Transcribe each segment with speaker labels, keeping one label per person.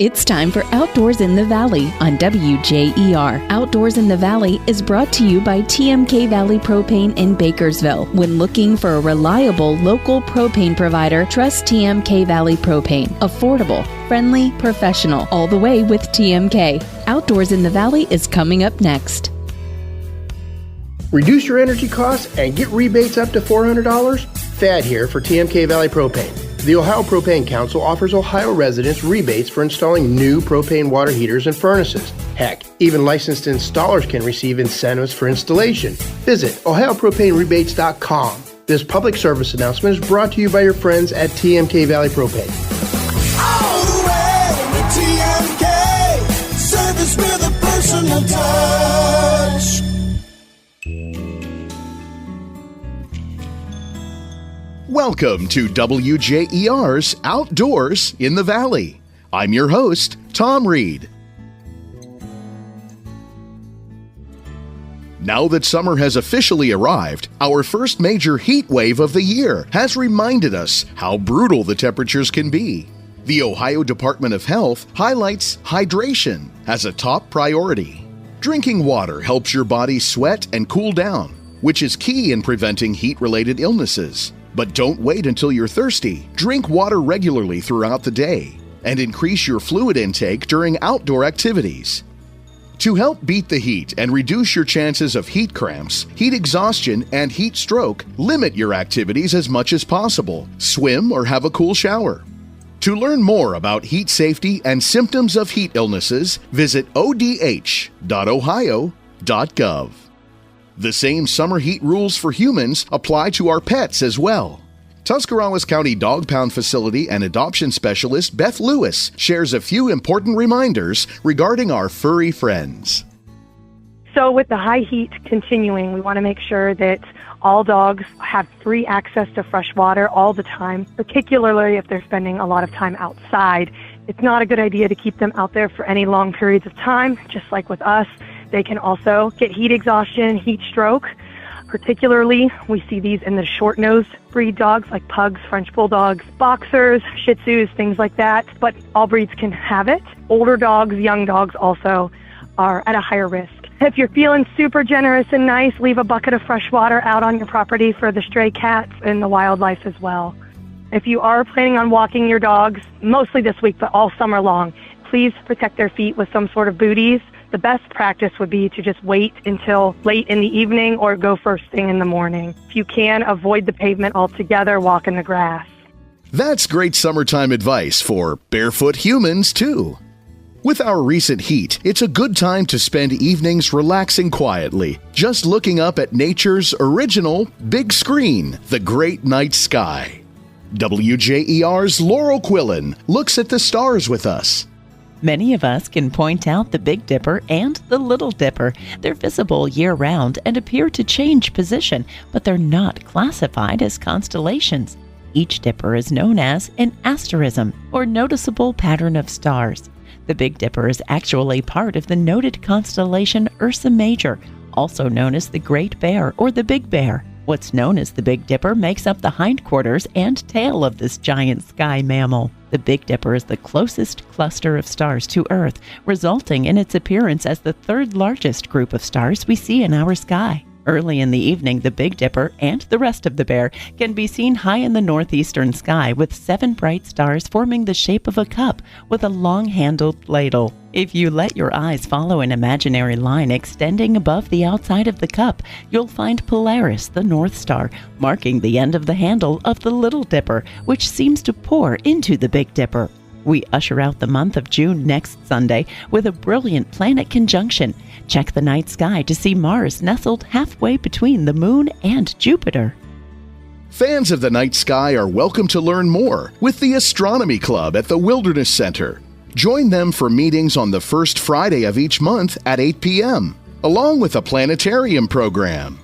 Speaker 1: It's time for Outdoors in the Valley on WJER. Outdoors in the Valley is brought to you by TMK Valley Propane in Bakersville. When looking for a reliable local propane provider, trust TMK Valley Propane. Affordable, friendly, professional, all the way with TMK. Outdoors in the Valley is coming up next.
Speaker 2: Reduce your energy costs and get rebates up to $400? Thad here for TMK Valley Propane. The Ohio Propane Council offers Ohio residents rebates for installing new propane water heaters and furnaces. Heck, even licensed installers can receive incentives for installation. Visit OhioPropaneRebates.com. This public service announcement is brought to you by your friends at TMK Valley Propane.
Speaker 3: All the way with TMK, service with a personal touch.
Speaker 4: Welcome to WJER's Outdoors in the Valley. I'm your host, Tom Reed. Now that summer has officially arrived, our first major heat wave of the year has reminded us how brutal the temperatures can be. The Ohio Department of Health highlights hydration as a top priority. Drinking water helps your body sweat and cool down, which is key in preventing heat-related illnesses. But don't wait until you're thirsty. Drink water regularly throughout the day and increase your fluid intake during outdoor activities. To help beat the heat and reduce your chances of heat cramps, heat exhaustion, and heat stroke, limit your activities as much as possible. Swim or have a cool shower. To learn more about heat safety and symptoms of heat illnesses, visit odh.ohio.gov. The same summer heat rules for humans apply to our pets as well. Tuscarawas County Dog Pound Facility and Adoption Specialist Beth Lewis shares a few important reminders regarding our furry friends.
Speaker 5: So with the high heat continuing, we want to make sure that all dogs have free access to fresh water all the time, particularly if they're spending a lot of time outside. It's not a good idea to keep them out there for any long periods of time, just like with us. They can also get heat exhaustion, heat stroke. Particularly, we see these in the short-nosed breed dogs like pugs, French bulldogs, boxers, shih tzus, things like that. But all breeds can have it. Older dogs, young dogs also are at a higher risk. If you're feeling super generous and nice, leave a bucket of fresh water out on your property for the stray cats and the wildlife as well. If you are planning on walking your dogs, mostly this week, but all summer long, please protect their feet with some sort of booties. The best practice would be to just wait until late in the evening or go first thing in the morning. If you can, avoid the pavement altogether, walk in the grass.
Speaker 4: That's great summertime advice for barefoot humans, too. With our recent heat, it's a good time to spend evenings relaxing quietly, just looking up at nature's original big screen, the great night sky. WJER's Laurel Quillen looks at the stars with us.
Speaker 6: Many of us can point out the Big Dipper and the Little Dipper. They're visible year-round and appear to change position, but they're not classified as constellations. Each dipper is known as an asterism, or noticeable pattern of stars. The Big Dipper is actually part of the noted constellation Ursa Major, also known as the Great Bear or the Big Bear. What's known as the Big Dipper makes up the hindquarters and tail of this giant sky mammal. The Big Dipper is the closest cluster of stars to Earth, resulting in its appearance as the third largest group of stars we see in our sky. Early in the evening, the Big Dipper and the rest of the bear can be seen high in the northeastern sky with 7 bright stars forming the shape of a cup with a long-handled ladle. If you let your eyes follow an imaginary line extending above the outside of the cup, you'll find Polaris, the North Star, marking the end of the handle of the Little Dipper, which seems to pour into the Big Dipper. We usher out the month of June next Sunday with a brilliant planet conjunction. Check the night sky to see Mars nestled halfway between the Moon and Jupiter.
Speaker 4: Fans of the night sky are welcome to learn more with the Astronomy Club at the Wilderness Center. Join them for meetings on the first Friday of each month at 8 p.m., along with a planetarium program.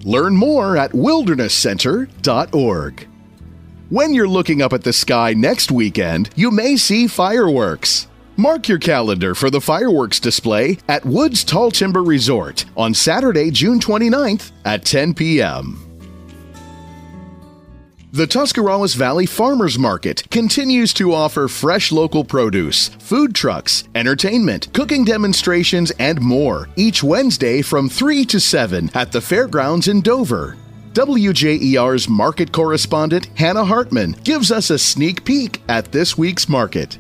Speaker 4: Learn more at wildernesscenter.org. When you're looking up at the sky next weekend, you may see fireworks. Mark your calendar for the fireworks display at Woods Tall Timber Resort on Saturday, June 29th at 10 p.m. The Tuscarawas Valley Farmers Market continues to offer fresh local produce, food trucks, entertainment, cooking demonstrations, and more each Wednesday from 3 to 7 at the fairgrounds in Dover. WJER's market correspondent Hannah Hartman gives us a sneak peek at this week's market.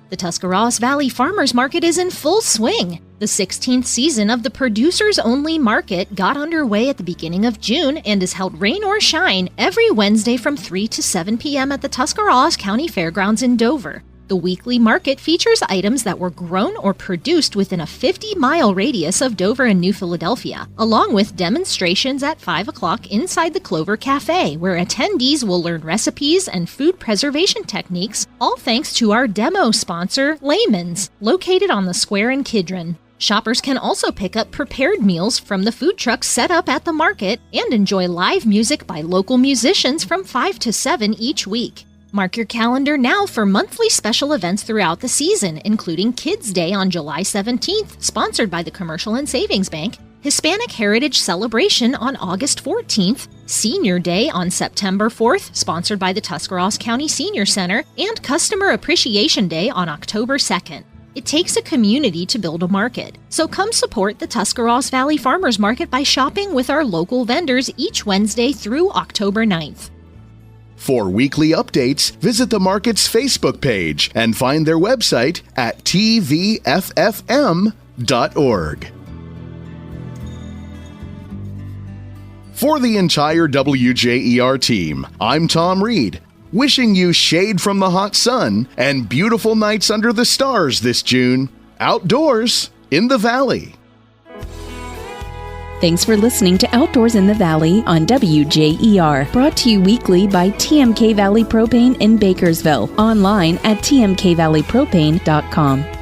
Speaker 7: The Tuscarawas Valley Farmers Market is in full swing. The 16th season of the Producers Only Market got underway at the beginning of June and is held rain or shine every Wednesday from 3 to 7 p.m. at the Tuscarawas County Fairgrounds in Dover. The weekly market features items that were grown or produced within a 50-mile radius of Dover and New Philadelphia, along with demonstrations at 5 o'clock inside the Clover Cafe, where attendees will learn recipes and food preservation techniques, all thanks to our demo sponsor, Layman's, located on the square in Kidron. Shoppers can also pick up prepared meals from the food trucks set up at the market and enjoy live music by local musicians from 5 to 7 each week. Mark your calendar now for monthly special events throughout the season, including Kids Day on July 17th, sponsored by the Commercial and Savings Bank, Hispanic Heritage Celebration on August 14th, Senior Day on September 4th, sponsored by the Tuscarawas County Senior Center, and Customer Appreciation Day on October 2nd. It takes a community to build a market, so come support the Tuscarawas Valley Farmers Market by shopping with our local vendors each Wednesday through October 9th.
Speaker 4: For weekly updates, visit the market's Facebook page and find their website at tvffm.org. For the entire WJER team, I'm Tom Reed, wishing you shade from the hot sun and beautiful nights under the stars this June, outdoors in the Valley.
Speaker 1: Thanks for listening to Outdoors in the Valley on WJER, brought to you weekly by TMK Valley Propane in Bakersville, online at tmkvalleypropane.com.